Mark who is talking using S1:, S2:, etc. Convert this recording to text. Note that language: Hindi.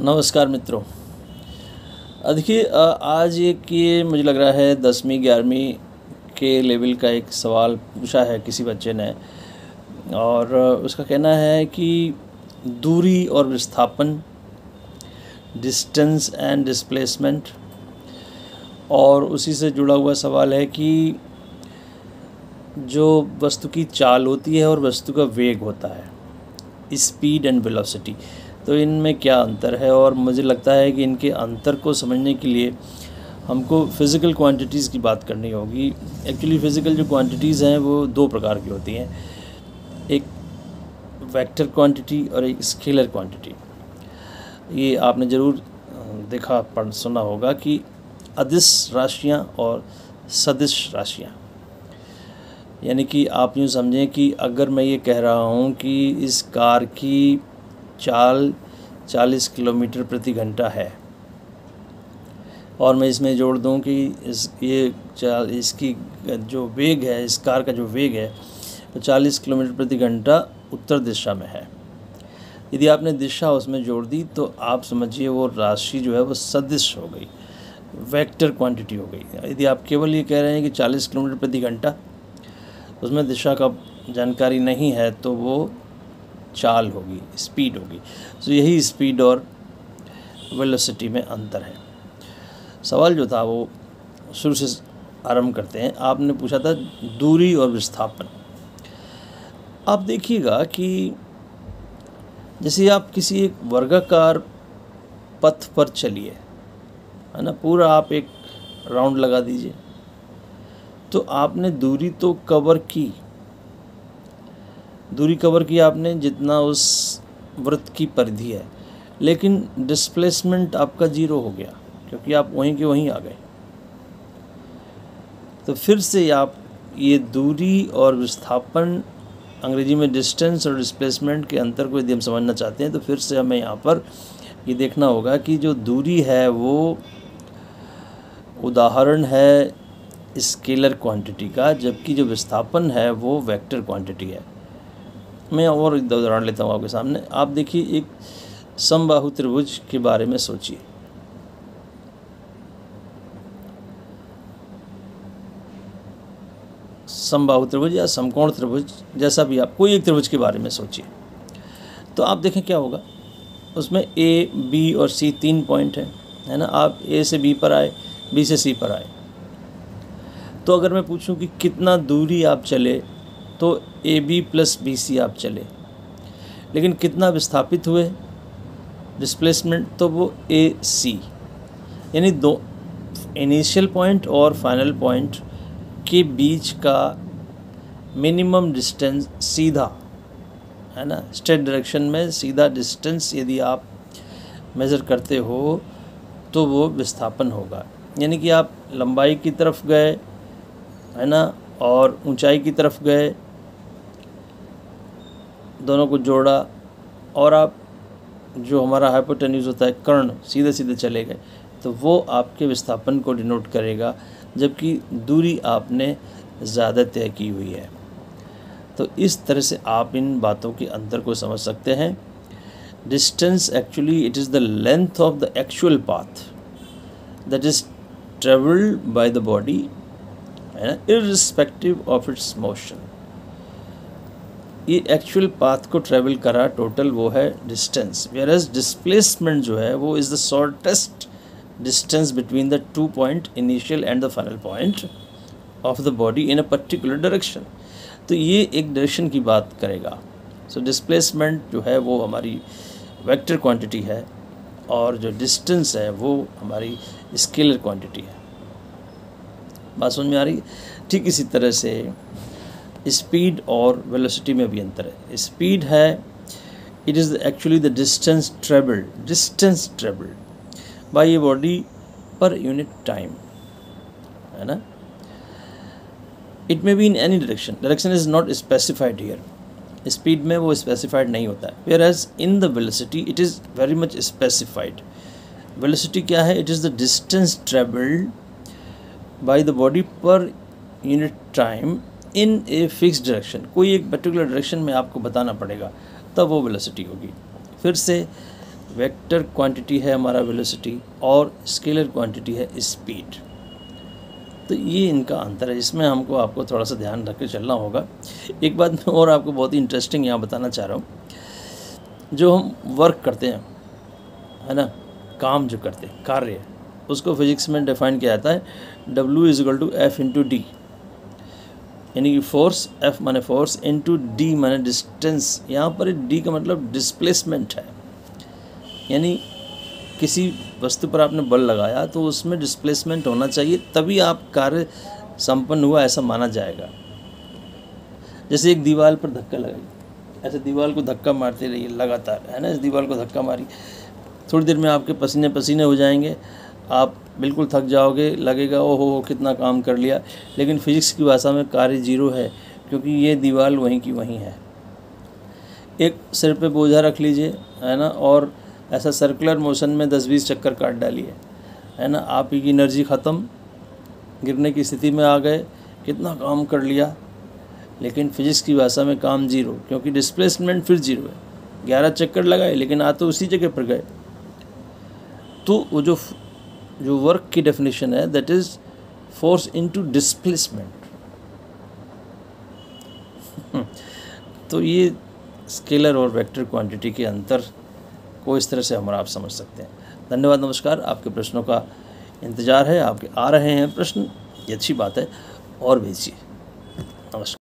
S1: नमस्कार मित्रों। देखिए, आज एक ये मुझे लग रहा है 10वीं 11वीं के लेवल का एक सवाल पूछा है किसी बच्चे ने, और उसका कहना है कि दूरी और विस्थापन, डिस्टेंस एंड डिस्प्लेसमेंट, और उसी से जुड़ा हुआ सवाल है कि जो वस्तु की चाल होती है और वस्तु का वेग होता है, स्पीड एंड वेलोसिटी, तो इनमें क्या अंतर है। और मुझे लगता है कि इनके अंतर को समझने के लिए हमको फ़िज़िकल क्वांटिटीज़ की बात करनी होगी। एक्चुअली फ़िज़िकल जो क्वांटिटीज़ हैं वो दो प्रकार की होती हैं, एक वेक्टर क्वांटिटी और एक स्केलर क्वांटिटी। ये आपने ज़रूर देखा पढ़ सुना होगा कि अदिश राशियाँ और सदिश राशियाँ, यानी कि आप यूँ समझें कि अगर मैं ये कह रहा हूँ कि इस कार की चाल 40 किलोमीटर प्रति घंटा है, और मैं इसमें जोड़ दूँ कि इसकी जो वेग है, इस कार का जो वेग है वो 40 किलोमीटर प्रति घंटा उत्तर दिशा में है। यदि आपने दिशा उसमें जोड़ दी तो आप समझिए वो राशि जो है वो सदिश हो गई, वेक्टर क्वांटिटी हो गई। यदि आप केवल ये कह रहे हैं कि 40 किलोमीटर प्रति घंटा, उसमें दिशा का जानकारी नहीं है, तो वो चाल होगी, स्पीड होगी। तो यही स्पीड और वेलोसिटी में अंतर है। सवाल जो था वो शुरू से आरंभ करते हैं। आपने पूछा था दूरी और विस्थापन। आप देखिएगा कि जैसे आप किसी एक वर्गाकार पथ पर चलिए, है ना, पूरा आप एक राउंड लगा दीजिए, तो आपने दूरी तो कवर की, आपने जितना उस वृत्त की परिधि है, लेकिन डिस्प्लेसमेंट आपका 0 हो गया, क्योंकि आप वहीं के वहीं आ गए। तो फिर से आप ये दूरी और विस्थापन, अंग्रेजी में डिस्टेंस और डिस्प्लेसमेंट के अंतर को यदि हम समझना चाहते हैं तो फिर से हमें यहाँ पर ये देखना होगा कि जो दूरी है वो उदाहरण है स्केलर क्वांटिटी का, जबकि जो विस्थापन है वो वेक्टर क्वांटिटी है। मैं और एक उदाहरण लेता हूँ आपके सामने। आप देखिए, एक समबाहु त्रिभुज के बारे में सोचिए। समबाहु त्रिभुज या समकोण त्रिभुज, जैसा भी आप कोई एक त्रिभुज के बारे में सोचिए, तो आप देखें क्या होगा। उसमें ए, बी और सी 3 पॉइंट है ना। आप ए से बी पर आए, बी से सी पर आए, तो अगर मैं पूछूं कि कितना दूरी आप चले, तो A B plus B C आप चले, लेकिन कितना विस्थापित हुए, डिस्प्लेसमेंट, तो वो ए सी, यानी दो इनिशियल पॉइंट और फाइनल पॉइंट के बीच का मिनिमम डिस्टेंस सीधा, है ना, स्ट्रेट डायरेक्शन में सीधा डिस्टेंस यदि आप मेज़र करते हो तो वो विस्थापन होगा। यानी कि आप लंबाई की तरफ गए, है ना, और ऊंचाई की तरफ गए, दोनों को जोड़ा, और आप जो हमारा हाइपोटेन्यूज होता है कर्ण, सीधे सीधे चले गए, तो वो आपके विस्थापन को डिनोट करेगा, जबकि दूरी आपने ज़्यादा तय की हुई है। तो इस तरह से आप इन बातों के अंतर को समझ सकते हैं। Distance actually it is the length of the actual path that is travelled by the body, है ना, इर्रिस्पेक्टिव ऑफ इट्स मोशन। ये एक्चुअल पाथ को ट्रेवल करा टोटल वो है डिस्टेंस, वेयरएज डिस्प्लेसमेंट जो है वो is the shortest distance between the 2 point initial and the final point of the body in a particular direction. तो ये एक डायरेक्शन की बात करेगा। सो डिस्प्लेसमेंट जो है वो हमारी वेक्टर क्वांटिटी है, और जो डिस्टेंस है वो हमारी स्केलर क्वांटिटी है। बात समझ में आ रही है? ठीक इसी तरह से स्पीड और वेलोसिटी में भी अंतर है। स्पीड है, it is actually the distance travelled by a body per unit time, है ना। It may be in any direction is not specified here. Speed में वो स्पेसिफाइड नहीं होता है, whereas in the velocity it is very much specified. Velocity क्या है? It is the distance travelled by the body per unit time in a fix direction. कोई एक पर्टिकुलर डायरेक्शन में आपको बताना पड़ेगा, तब वो वेलोसिटी होगी। फिर से वेक्टर क्वांटिटी है हमारा वेलोसिटी और स्केलर क्वांटिटी है स्पीड। तो ये इनका अंतर है, इसमें हमको आपको थोड़ा सा ध्यान रख के चलना होगा। एक बात मैं और आपको बहुत ही इंटरेस्टिंग यहाँ बताना चाह रहा हूँ, जो हम वर्क करते हैं, है ना, काम जो करते हैं, कार्य, उसको फिजिक्स में डिफाइन किया जाता है W = F/d, यानी कि फोर्स, F माने फोर्स इंटू D माने डिस्टेंस। यहाँ पर D का मतलब डिस्प्लेसमेंट है, यानी किसी वस्तु पर आपने बल लगाया तो उसमें डिस्प्लेसमेंट होना चाहिए, तभी आप कार्य संपन्न हुआ ऐसा माना जाएगा। जैसे एक दीवार पर धक्का लगाई, ऐसे दीवार को धक्का मारते रहिए लगातार, है ना, इस दीवार को धक्का मारी, थोड़ी देर में आपके पसीने पसीने हो जाएंगे, आप बिल्कुल थक जाओगे, लगेगा ओहो कितना काम कर लिया। लेकिन फिजिक्स की भाषा में कार्य जीरो है, क्योंकि ये दीवार वहीं की वहीं है। एक सिर पे बोझा रख लीजिए, है ना, और ऐसा सर्कुलर मोशन में 10-20 चक्कर काट डालिए, है ना, आपकी एनर्जी ख़त्म, गिरने की स्थिति में आ गए, कितना काम कर लिया। लेकिन फिजिक्स की भाषा में काम जीरो, क्योंकि डिस्प्लेसमेंट फिर जीरो है। 11 चक्कर लगाए लेकिन आ तो उसी जगह पर गए। तो वो जो वर्क की डेफिनेशन है, that is force into displacement. तो ये स्केलर और वेक्टर क्वांटिटी के अंतर को इस तरह से हम आप समझ सकते हैं। धन्यवाद, नमस्कार। आपके प्रश्नों का इंतज़ार है, आपके आ रहे हैं प्रश्न, ये अच्छी बात है, और भेजिए। नमस्कार।